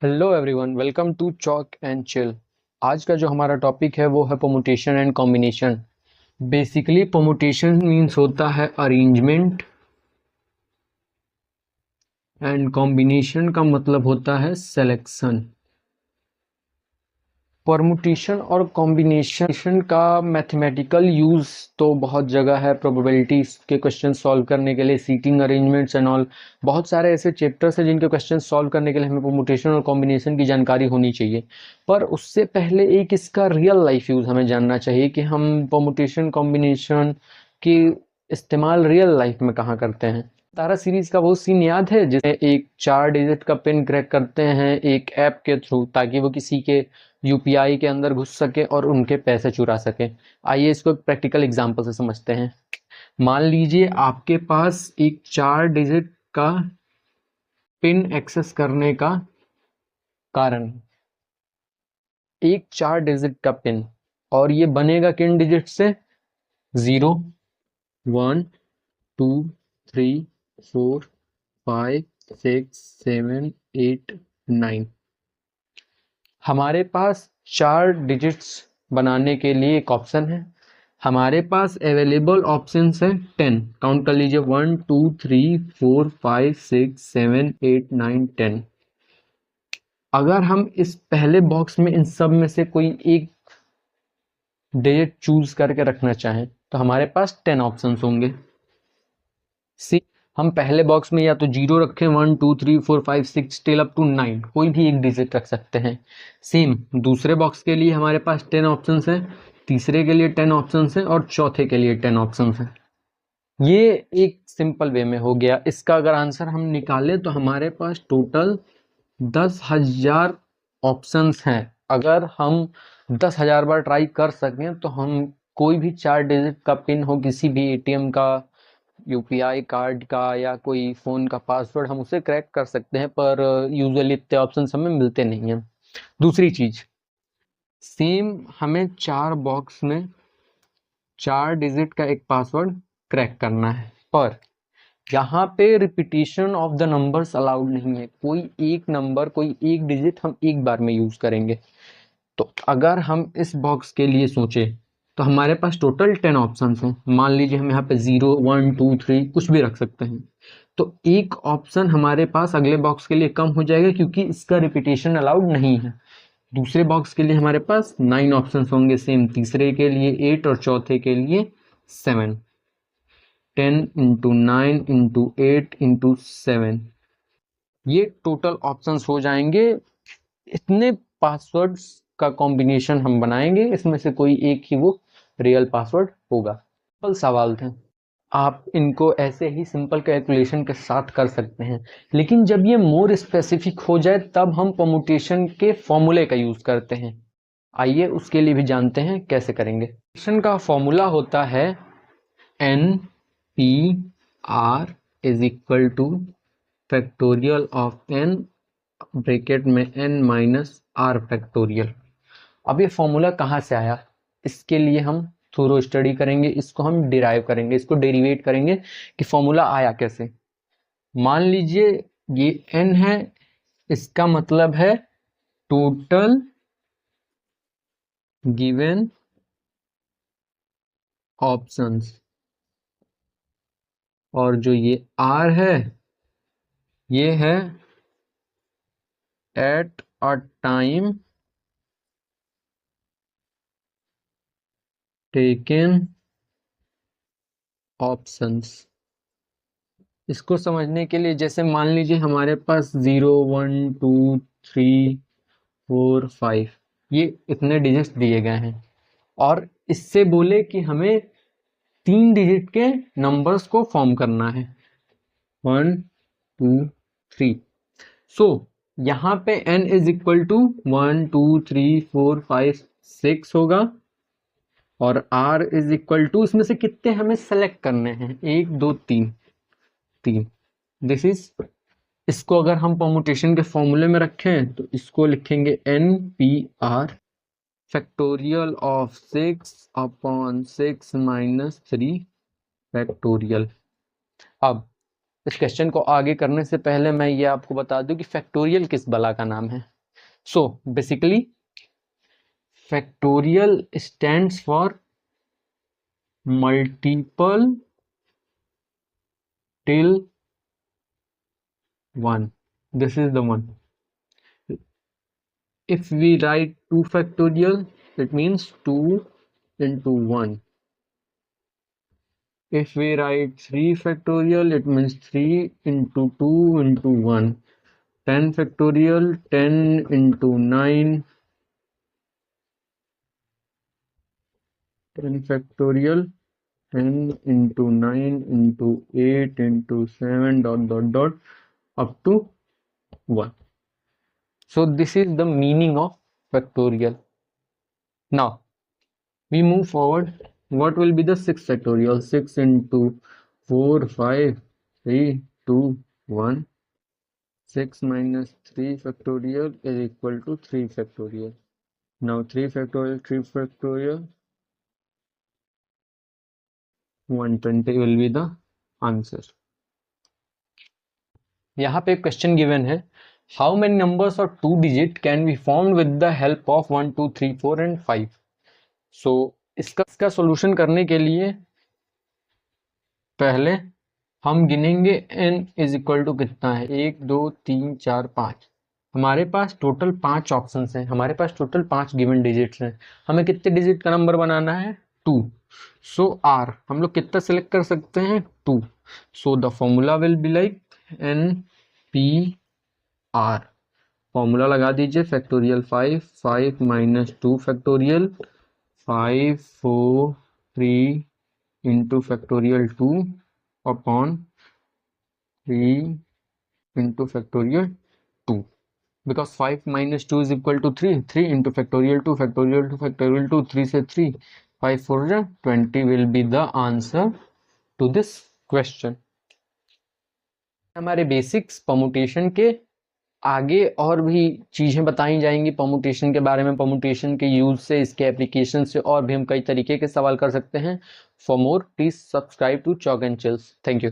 Hello everyone, welcome to chalk and chill. आज का जो हमारा टॉपिक है वो है permutation and combination. Basically permutation means होता है अरेंजमेंट एंड कॉम्बिनेशन का मतलब होता है सिलेक्शन। परमुटेशन और कॉम्बिनेशन का मैथमेटिकल यूज़ तो बहुत जगह है। प्रोबेबिलिटीज के क्वेश्चन सॉल्व करने के लिए, सीटिंग अरेंजमेंट्स एंड ऑल, बहुत सारे ऐसे चैप्टर्स हैं जिनके क्वेश्चन सॉल्व करने के लिए हमें परमुटेशन और कॉम्बिनेशन की जानकारी होनी चाहिए। पर उससे पहले एक इसका रियल लाइफ यूज़ हमें जानना चाहिए कि हम परमुटेशन कॉम्बिनेशन की इस्तेमाल रियल लाइफ में कहाँ करते हैं। तारा सीरीज का वो सीन याद है जिसमें एक 4 डिजिट का पिन क्रैक करते हैं एक ऐप के थ्रू, ताकि वो किसी के यूपीआई के अंदर घुस सके और उनके पैसे चुरा सके। आइए इसको एक प्रैक्टिकल एग्जांपल से समझते हैं। मान लीजिए आपके पास एक 4 डिजिट का पिन एक्सेस करने का कारण है, एक 4 डिजिट का पिन, और ये बनेगा किन डिजिट से? 0, 1, 2, 3, 4, 5, 6, 7, 8, 9। हमारे पास 4 डिजिट्स बनाने के लिए एक ऑप्शन है। हमारे पास अवेलेबल ऑप्शंस है 10। काउंट कर लीजिए, 1, 2, 3, 4, 5, 6, 7, 8, 9, 10। अगर हम इस पहले बॉक्स में इन सब में से कोई एक डिजिट चूज करके रखना चाहें तो हमारे पास 10 ऑप्शंस होंगे। सी, हम पहले बॉक्स में या तो 0 रखें, 1, 2, 3, 4, 5, 6 टिल अप टू 9, कोई भी एक डिजिट रख सकते हैं। सेम दूसरे बॉक्स के लिए हमारे पास 10 ऑप्शंस हैं, तीसरे के लिए 10 ऑप्शंस हैं और चौथे के लिए 10 ऑप्शंस हैं। ये एक सिंपल वे में हो गया। इसका अगर आंसर हम निकालें तो हमारे पास टोटल 10,000 ऑप्शंस हैं। अगर हम 10,000 बार ट्राई कर सकें तो हम कोई भी 4 डिजिट का पिन हो, किसी भी एटीएम का, यूपीआई कार्ड का या कोई फ़ोन का पासवर्ड, हम उसे क्रैक कर सकते हैं। पर यूजुअली इतने ऑप्शंस हमें मिलते नहीं हैं। दूसरी चीज़, सेम हमें 4 बॉक्स में 4 डिजिट का एक पासवर्ड क्रैक करना है, पर यहाँ पे repetition of the numbers allowed नहीं है। कोई एक नंबर, कोई एक डिजिट हम एक बार में यूज़ करेंगे। तो अगर हम इस बॉक्स के लिए सोचें तो हमारे पास टोटल 10 ऑप्शंस हैं। मान लीजिए हम यहाँ पे 0, 1, 2, 3 कुछ भी रख सकते हैं, तो एक ऑप्शन हमारे पास अगले बॉक्स के लिए कम हो जाएगा क्योंकि इसका रिपीटेशन अलाउड नहीं है। दूसरे बॉक्स के लिए हमारे पास 9 ऑप्शंस होंगे, सेम तीसरे के लिए 8 और चौथे के लिए 7। 10 × 9 × 8 × 7, ये टोटल ऑप्शंस हो जाएंगे। इतने पासवर्ड्स का कॉम्बिनेशन हम बनाएंगे, इसमें से कोई एक ही वो रियल पासवर्ड होगा। सिंपल सवाल थे, आप इनको ऐसे ही सिंपल कैलकुलेशन के साथ कर सकते हैं। लेकिन जब ये मोर स्पेसिफिक हो जाए तब हम परमुटेशन के फॉर्मूले का यूज करते हैं। आइए उसके लिए भी जानते हैं कैसे करेंगे। परमुटेशन का फॉर्मूला होता है n P r is equal to factorial of n, bracket में n माइनस आर फैक्टोरियल। अब ये फॉर्मूला कहाँ से आया, इसके लिए हम थोरो स्टडी करेंगे, इसको हम डिराइव करेंगे, इसको डेरिवेट करेंगे कि फॉर्मूला आया कैसे। मान लीजिए ये n है, इसका मतलब है टोटल गिवन ऑप्शंस, और जो ये r है ये है at a time taken options. इसको समझने के लिए जैसे मान लीजिए हमारे पास 0, 1, 2, 3, 4, 5 ये इतने डिजिट्स दिए गए हैं, और इससे बोले कि हमें 3 डिजिट के नंबर्स को फॉर्म करना है, 1, 2, 3। सो यहाँ पे n इज इक्वल टू 1, 2, 3, 4, 5, 6 होगा, और r इज इक्वल टू, इसमें से कितने हमें सेलेक्ट करने हैं, 1, 2, 3, 3। दिस इज, इसको अगर हम परमुटेशन के फॉर्मूले में रखें तो इसको लिखेंगे n P r factorial of 6/6 minus 3 factorial. अब इस क्वेश्चन को आगे करने से पहले मैं ये आपको बता दूं कि फैक्टोरियल किस बला का नाम है। So basically factorial stands for multiple till 1. This is the one. If we write 2 factorial, it means 2 into 1. If we write 3 factorial, it means 3 into 2 into 1. 10 factorial, 10 into 9. 10 factorial, 10 into 9 into 8 into 7 dot dot dot up to 1. So this is the meaning of factorial. Now we move forward. What will be the 6 factorial? 6 into 4, 5, 3, 2, 1. 6 minus 3 factorial is equal to 3 factorial. Now 3 factorial, 120 will be the answer. यहाँ पे question given है, how many numbers और 2 digit can be formed with the help of 1, 2, 3, 4 and 5. सो इसका solution करने के लिए पहले हम गिनेंगे n इज इक्वल टू कितना है, 1, 2, 3, 4, 5. हमारे पास टोटल 5 ऑप्शंस हैं, हमारे पास टोटल 5 गिवन डिजिट्स हैं. हमें कितने डिजिट का नंबर बनाना है, 2. सो r हम लोग कितना सेलेक्ट कर सकते हैं, 2. So the formula will be like NPR. Formula लगा दीजिए, factorial 5 minus 2 factorial 5 4 3 into factorial 2 upon 3 into factorial 2. Because 5 minus 2 is equal to 3. 3 into factorial 2 factorial 2 factorial 2, 3 से 3, 5 4 20 will be the answer to this question. हमारे basics permutation के आगे और भी चीज़ें बताई जाएंगी परमुटेशन के बारे में, परमुटेशन के यूज से, इसके एप्लीकेशन से, और भी हम कई तरीके के सवाल कर सकते हैं. For more please subscribe to chalk and chills. Thank you.